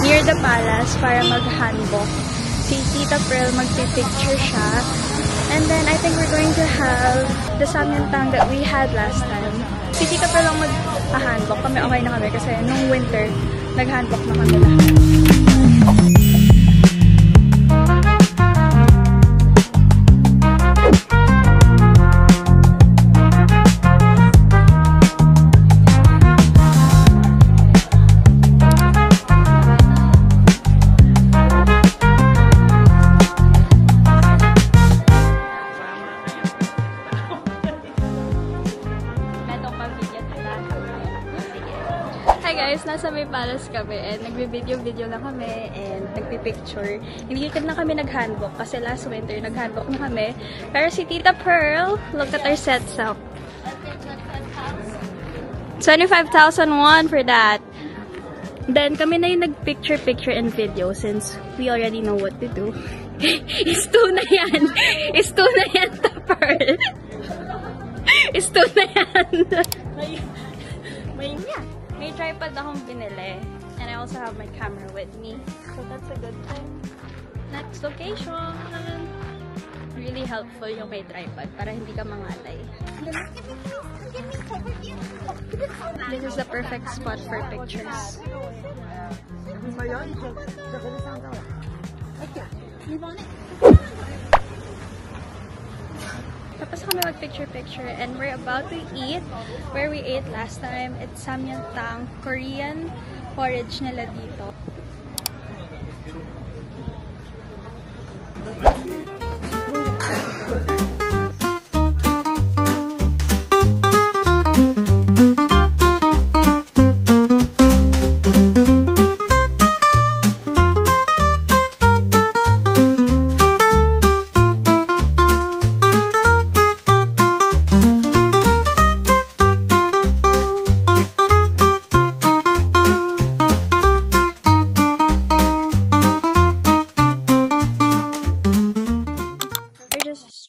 Near the palace para mag-hanbok. Si Tita Pearl magpipicture siya. And then I think we're going to have the samyuntang that we had last time. Si Tita Pearl lang mag-hanbok. Kami okay na kami kasi nung winter, nag-hanbok na kami lahat. Hi guys! Nasa may palace kami and nagbe-video lang kami and nagpipicture. Hindi na kami nag-handbook kasi last winter nag-handbook na kami. Pero si Tita Pearl, look at our sets up. 25,001 for that. Then kami na yung nag-picture and video since we already know what to do. Isto na yan! Isto na yan, Tita Pearl! Isto na yan! May tripod akong binili. And I also have my camera with me. So that's a good thing. Next location! Really helpful yung may tripod para hindi ka mangalay. This is the perfect spot for pictures. Tapos kami mag-picture and we're about to eat where we ate last time. It's samyuntang, Korean porridge nila dito.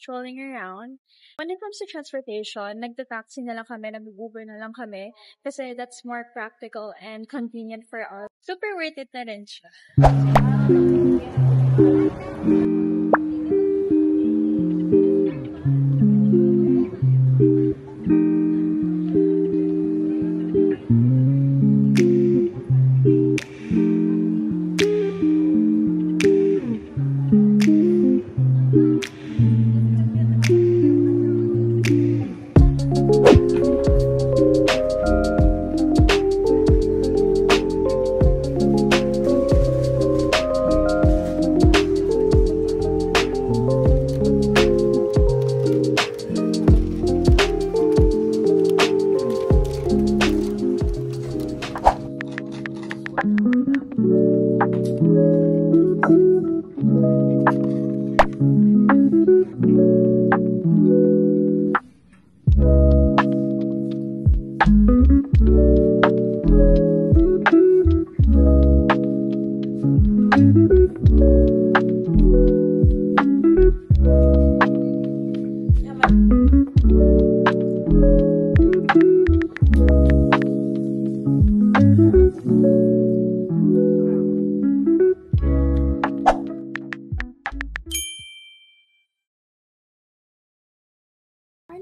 Strolling around. When it comes to transportation, nagta-taxi na lang kami, nag-Uber na lang kami kasi that's more practical and convenient for us. Super worth it na rin siya.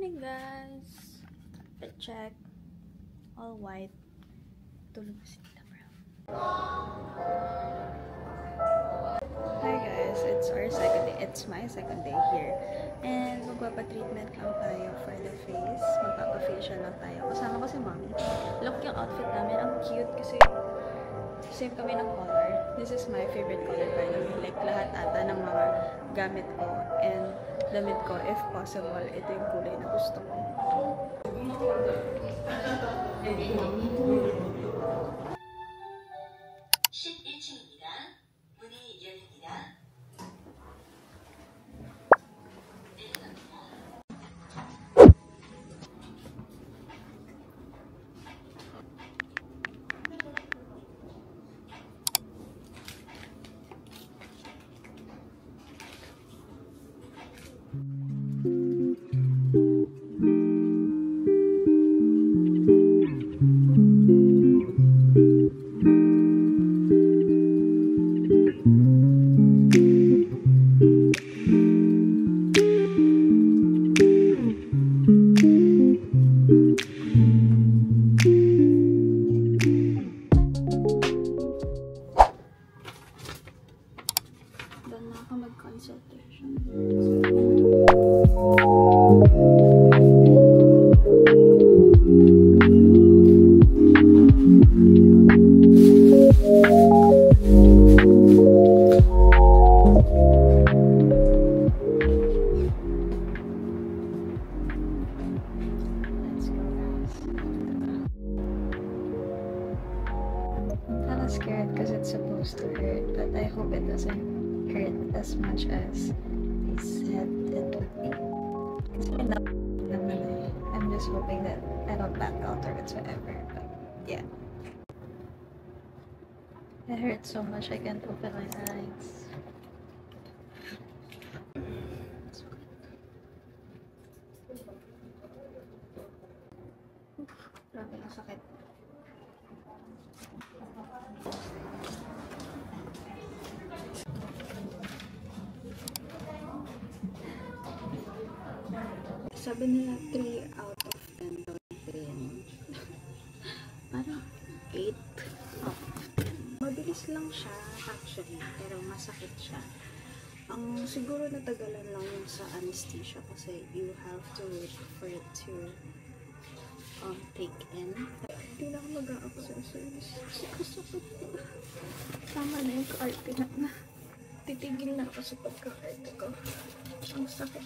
Morning guys! Check. All white. Tulog na si Tita Pearl. Hi guys! It's our second day. It's my second day here. And magpapa-treatment lang tayo for the face. Magpapa-facial lang tayo. Kasama ko si Mommy. Look yung outfit namin. Ang cute kasi same kami ng color. This is my favorite color by the way. Like, lahat ata ng mga gamit ko and damit ko, if possible, ito yung kulay na gusto ko. Doon na ako mag-consultation. Scared because it's supposed to hurt, but I hope it doesn't hurt as much as they said it would be. I'm just hoping that I don't back out or whatsoever, but yeah. It hurts so much I can't open my eyes. Grabe ang sakit. Sabi nila 3 out of 10 daw yung parang 8 out of 10. Mabilis lang siya actually, pero masakit siya. Ang siguro natagalan lang yung sa anesthesia kasi you have to wait for it to take in. Hindi na ako mag-a-exercise kasi kasakit na. Tama na yung kaarte na. Titigil na ako sa pagka-arte ko. Ang sakit.